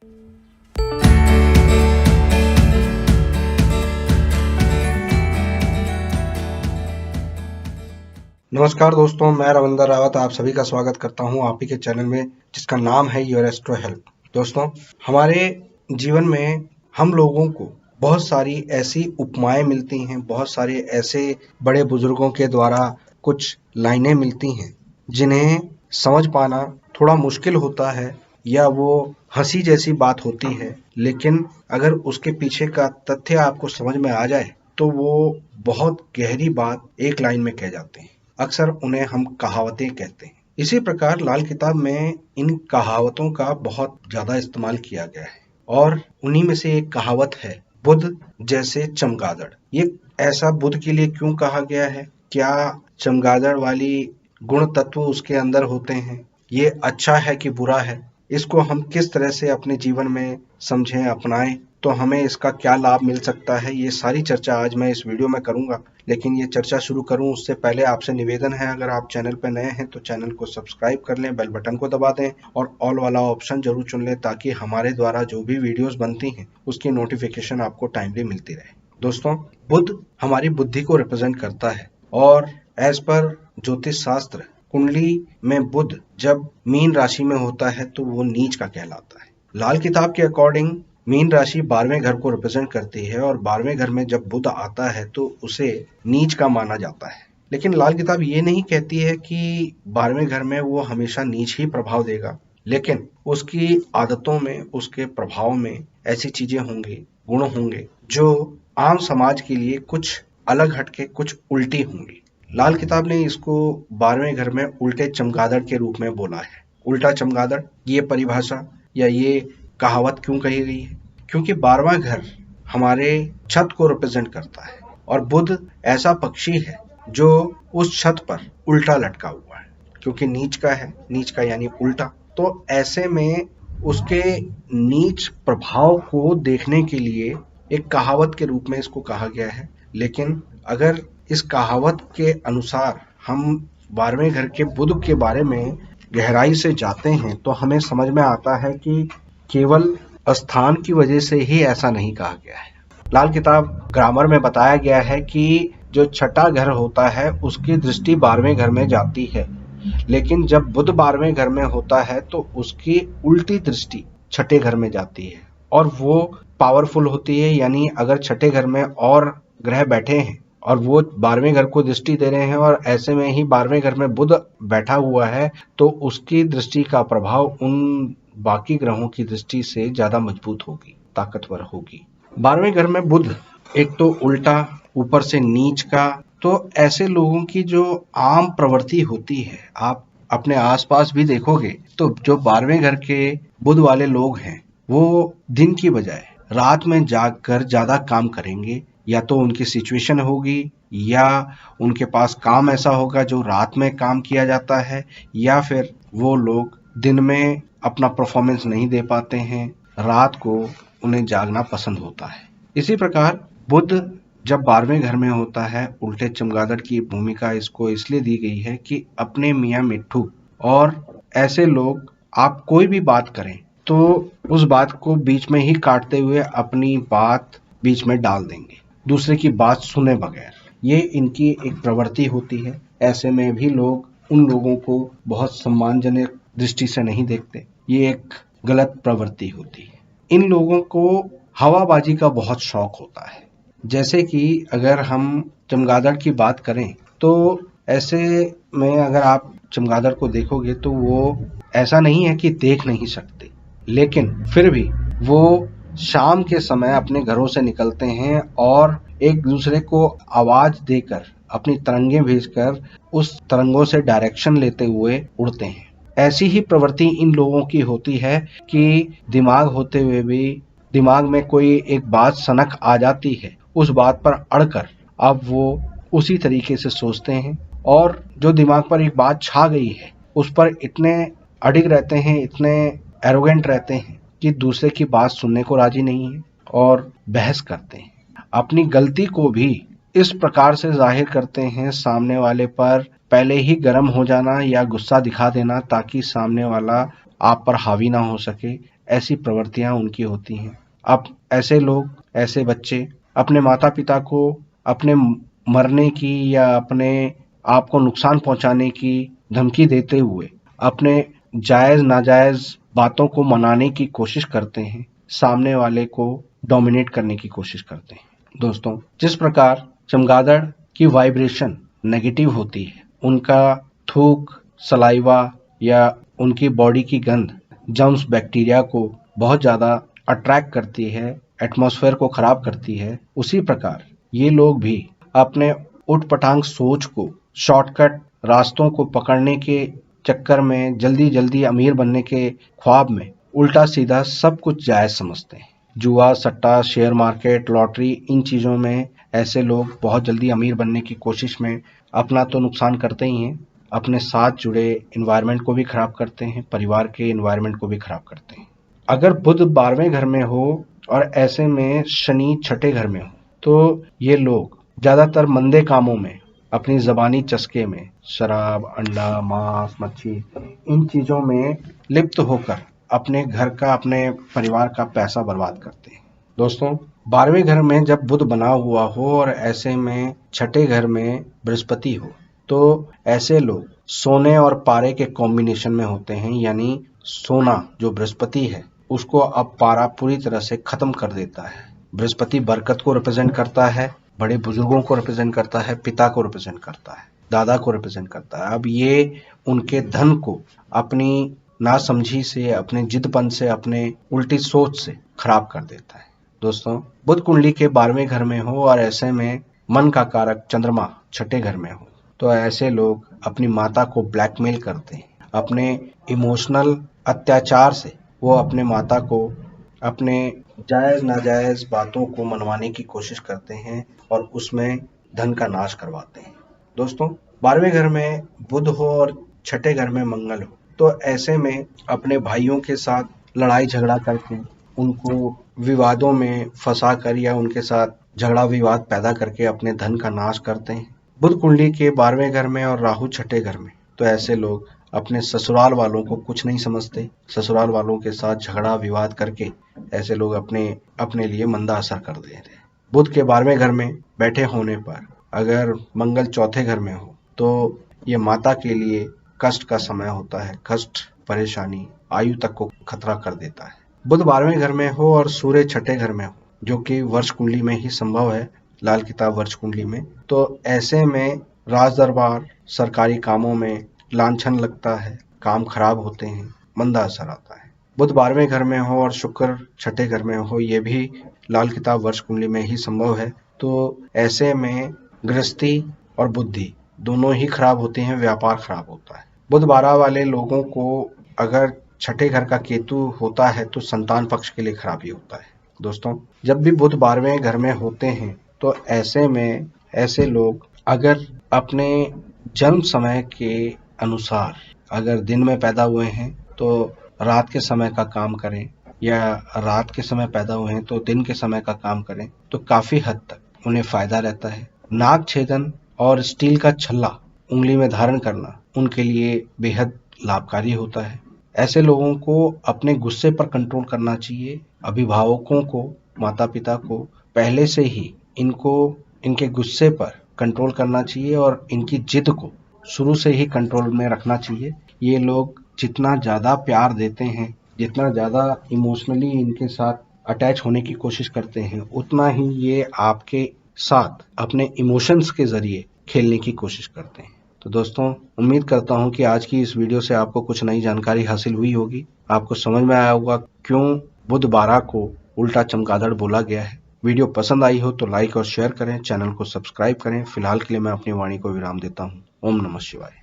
नमस्कार दोस्तों, मैं रविंदर रावत आप सभी का स्वागत करता हूं आप ही के चैनल में जिसका नाम है योर एस्ट्रो हेल्प। दोस्तों, हमारे जीवन में हम लोगों को बहुत सारी ऐसी उपमाएं मिलती हैं, बहुत सारे ऐसे बड़े बुजुर्गों के द्वारा कुछ लाइनें मिलती हैं जिन्हें समझ पाना थोड़ा मुश्किल होता है या वो हंसी जैसी बात होती है, लेकिन अगर उसके पीछे का तथ्य आपको समझ में आ जाए तो वो बहुत गहरी बात एक लाइन में कह जाते हैं। अक्सर उन्हें हम कहावतें कहते हैं। इसी प्रकार लाल किताब में इन कहावतों का बहुत ज्यादा इस्तेमाल किया गया है और उन्हीं में से एक कहावत है, बुध जैसे चमगादड़। ये ऐसा बुध के लिए क्यों कहा गया है? क्या चमगादड़ वाली गुण तत्व उसके अंदर होते हैं? ये अच्छा है कि बुरा है? इसको हम किस तरह से अपने जीवन में समझें, अपनाएं तो हमें इसका क्या लाभ मिल सकता है, ये सारी चर्चा आज मैं इस वीडियो में करूंगा। लेकिन ये चर्चा शुरू करूं उससे पहले आपसे निवेदन है, अगर आप चैनल पर नए हैं तो चैनल को सब्सक्राइब कर लें, बेल बटन को दबा दें और ऑल वाला ऑप्शन जरूर चुन लें ताकि हमारे द्वारा जो भी वीडियोस बनती हैं उसकी नोटिफिकेशन आपको टाइमली मिलती रहे। दोस्तों, बुध हमारी बुद्धि को रिप्रेजेंट करता है और एज पर ज्योतिष शास्त्र कुंडली में बुध जब मीन राशि में होता है तो वो नीच का कहलाता है। लाल किताब के अकॉर्डिंग मीन राशि 12वें घर को रिप्रेजेंट करती है और 12वें घर में जब बुध आता है तो उसे नीच का माना जाता है। लेकिन लाल किताब ये नहीं कहती है कि 12वें घर में वो हमेशा नीच ही प्रभाव देगा, लेकिन उसकी आदतों में, उसके प्रभाव में ऐसी चीजें होंगी, गुण होंगे जो आम समाज के लिए कुछ अलग हटके, कुछ उल्टी होंगी। लाल किताब ने इसको 12वें घर में उल्टे चमगादड़ के रूप में बोला है। उल्टा चमगादड़, ये परिभाषा या ये कहावत क्यों कही गई है? क्योंकि 12वां घर हमारे छत को रिप्रेजेंट करता है और बुध ऐसा पक्षी है जो उस छत पर उल्टा लटका हुआ है, क्योंकि नीच का है, नीच का यानी उल्टा। तो ऐसे में उसके नीच प्रभाव को देखने के लिए एक कहावत के रूप में इसको कहा गया है। लेकिन अगर इस कहावत के अनुसार हम 12वें घर के बुध के बारे में गहराई से जाते हैं तो हमें समझ में आता है कि केवल स्थान की वजह से ही ऐसा नहीं कहा गया है। लाल किताब ग्रामर में बताया गया है कि जो छठा घर होता है उसकी दृष्टि 12वें घर में जाती है, लेकिन जब बुध 12वें घर में होता है तो उसकी उल्टी दृष्टि छठे घर में जाती है और वो पावरफुल होती है। यानी अगर छठे घर में और ग्रह बैठे हैं और वो 12वें घर को दृष्टि दे रहे हैं और ऐसे में ही 12वें घर में बुध बैठा हुआ है तो उसकी दृष्टि का प्रभाव उन बाकी ग्रहों की दृष्टि से ज्यादा मजबूत होगी, ताकतवर होगी। 12वें घर में बुध एक तो उल्टा, ऊपर से नीच का, तो ऐसे लोगों की जो आम प्रवृत्ति होती है, आप अपने आसपास भी देखोगे तो जो 12वें घर के बुध वाले लोग हैं वो दिन की बजाय रात में जागकर ज्यादा काम करेंगे। या तो उनकी सिचुएशन होगी या उनके पास काम ऐसा होगा जो रात में काम किया जाता है, या फिर वो लोग दिन में अपना परफॉर्मेंस नहीं दे पाते हैं, रात को उन्हें जागना पसंद होता है। इसी प्रकार बुध जब 12वें घर में होता है, उल्टे चमगादड़ की भूमिका इसको इसलिए दी गई है कि अपने मियाँ मिट्ठू और ऐसे लोग आप कोई भी बात करें तो उस बात को बीच में ही काटते हुए अपनी बात बीच में डाल देंगे, दूसरे की बात सुने बगैर। ये इनकी एक प्रवृत्ति होती है। ऐसे में भी लोग उन लोगों को बहुत सम्मानजनक दृष्टि से नहीं देखते, ये एक गलत प्रवृत्ति होती है। इन लोगों को हवाबाजी का बहुत शौक होता है। जैसे कि अगर हम चमगादड़ की बात करें तो ऐसे में अगर आप चमगादड़ को देखोगे तो वो ऐसा नहीं है कि देख नहीं सकते, लेकिन फिर भी वो शाम के समय अपने घरों से निकलते हैं और एक दूसरे को आवाज देकर, अपनी तरंगें भेजकर उस तरंगों से डायरेक्शन लेते हुए उड़ते हैं। ऐसी ही प्रवृत्ति इन लोगों की होती है कि दिमाग होते हुए भी दिमाग में कोई एक बात सनक आ जाती है, उस बात पर अड़कर अब वो उसी तरीके से सोचते हैं और जो दिमाग पर एक बात छा गई है उस पर इतने अडिग रहते हैं, इतने एरोगेंट रहते हैं कि दूसरे की बात सुनने को राजी नहीं है और बहस करते हैं। अपनी गलती को भी इस प्रकार से जाहिर करते हैं सामने वाले पर, पहले ही गर्म हो जाना या गुस्सा दिखा देना ताकि सामने वाला आप पर हावी ना हो सके। ऐसी प्रवृत्तियां उनकी होती हैं। अब ऐसे लोग, ऐसे बच्चे अपने माता पिता को अपने मरने की या अपने आप को नुकसान पहुंचाने की धमकी देते हुए अपने जायज नाजायज बातों को मनाने की कोशिश करते हैं, सामने वाले को डोमिनेट करने की कोशिश करते हैं। दोस्तों, जिस प्रकार चमगादड़ की वाइब्रेशन नेगेटिव होती है, उनका थूक, सलाइवा या उनकी बॉडी की गंध जर्म्स, बैक्टीरिया को बहुत ज़्यादा अट्रैक्ट करती है, एटमॉस्फेयर को खराब करती है, उसी प्रकार ये लोग भी अपने उठपटांग सोच को, शॉर्टकट रास्तों को पकड़ने के चक्कर में, जल्दी जल्दी अमीर बनने के ख्वाब में उल्टा सीधा सब कुछ जायज समझते हैं। जुआ, सट्टा, शेयर मार्केट, लॉटरी, इन चीज़ों में ऐसे लोग बहुत जल्दी अमीर बनने की कोशिश में अपना तो नुकसान करते ही हैं, अपने साथ जुड़े एनवायरनमेंट को भी खराब करते हैं, परिवार के एनवायरनमेंट को भी खराब करते हैं। अगर बुध 12वें घर में हो और ऐसे में शनि 6ठे घर में हो, तो ये लोग ज़्यादातर मंदे कामों में, अपनी ज़बानी चस्के में, शराब, अंडा, मांस, मच्छी, इन चीज़ों में लिप्त होकर अपने घर का, अपने परिवार का पैसा बर्बाद करते हैं। दोस्तों, 12वें घर में जब बुध बना हुआ हो और ऐसे में 6ठे घर में बृहस्पति हो, तो ऐसे लोग सोने और पारे के कॉम्बिनेशन में होते हैं। यानी सोना जो बृहस्पति है उसको अब पारा पूरी तरह से खत्म कर देता है। बृहस्पति बरकत को रिप्रेजेंट करता है, बड़े बुजुर्गों को रिप्रेजेंट करता है, पिता को रिप्रेजेंट करता है, दादा को रिप्रेजेंट करता है। अब ये उनके धन को अपनी नासमझी से, अपने जिदपन से, अपने उल्टी सोच से खराब कर देता है। दोस्तों, बुध कुंडली के 12वें घर में हो और ऐसे में मन का कारक चंद्रमा 6ठे घर में हो, तो ऐसे लोग अपनी माता को ब्लैकमेल करते हैं। अपने इमोशनल अत्याचार से वो अपने माता को अपने जायज नाजायज बातों को मनवाने की कोशिश करते हैं और उसमें धन का नाश करवाते हैं। दोस्तों, 12वें घर में बुध हो और 6ठे घर में मंगल हो, तो ऐसे में अपने भाइयों के साथ लड़ाई झगड़ा करके, उनको विवादों में फंसा कर या उनके साथ झगड़ा विवाद पैदा करके अपने धन का नाश करते हैं। बुध कुंडली के 12वें घर में और राहु 6ठे घर में, तो ऐसे लोग अपने ससुराल वालों को कुछ नहीं समझते। ससुराल वालों के साथ झगड़ा विवाद करके ऐसे लोग अपने लिए मंदा असर कर देते हैं। बुध के 12वें घर में बैठे होने पर अगर मंगल 4थे घर में हो, तो ये माता के लिए कष्ट का समय होता है। कष्ट, परेशानी, आयु तक को खतरा कर देता है। बुध 12वें घर में हो और सूर्य 6ठे घर में हो, जो कि वर्ष कुंडली में ही संभव है, लाल किताब वर्ष कुंडली में, तो ऐसे में राज दरबार, सरकारी कामों में लांछन लगता है, काम खराब होते हैं, मंदा असर आता है। बुध 12वें घर में हो और शुक्र 6ठे घर में हो, ये भी लाल किताब वर्ष कुंडली में ही संभव है, तो ऐसे में गृहस्थी और बुद्धि दोनों ही खराब होते हैं, व्यापार खराब होता है। बुध 12 वाले लोगों को अगर 6ठे घर का केतु होता है तो संतान पक्ष के लिए खराबी होता है। दोस्तों, जब भी बुध 12वें घर में होते हैं, तो ऐसे में ऐसे लोग अगर अपने जन्म समय के अनुसार अगर दिन में पैदा हुए हैं तो रात के समय का काम करें, या रात के समय पैदा हुए हैं तो दिन के समय का काम करें, तो काफ़ी हद तक उन्हें फ़ायदा रहता है। नाक छेदन और स्टील का छल्ला उंगली में धारण करना उनके लिए बेहद लाभकारी होता है। ऐसे लोगों को अपने गुस्से पर कंट्रोल करना चाहिए। अभिभावकों को, माता पिता को पहले से ही इनके गुस्से पर कंट्रोल करना चाहिए और इनकी जिद को शुरू से ही कंट्रोल में रखना चाहिए। ये लोग जितना ज़्यादा प्यार देते हैं, जितना ज़्यादा इमोशनली इनके साथ अटैच होने की कोशिश करते हैं, उतना ही ये आपके साथ अपने इमोशंस के ज़रिए खेलने की कोशिश करते हैं। तो दोस्तों, उम्मीद करता हूँ कि आज की इस वीडियो से आपको कुछ नई जानकारी हासिल हुई होगी। आपको समझ में आया होगा क्यों बुध 12 को उल्टा चमगादड़ बोला गया है। वीडियो पसंद आई हो तो लाइक और शेयर करें, चैनल को सब्सक्राइब करें। फिलहाल के लिए मैं अपनी वाणी को विराम देता हूँ। ओम नमः शिवाय।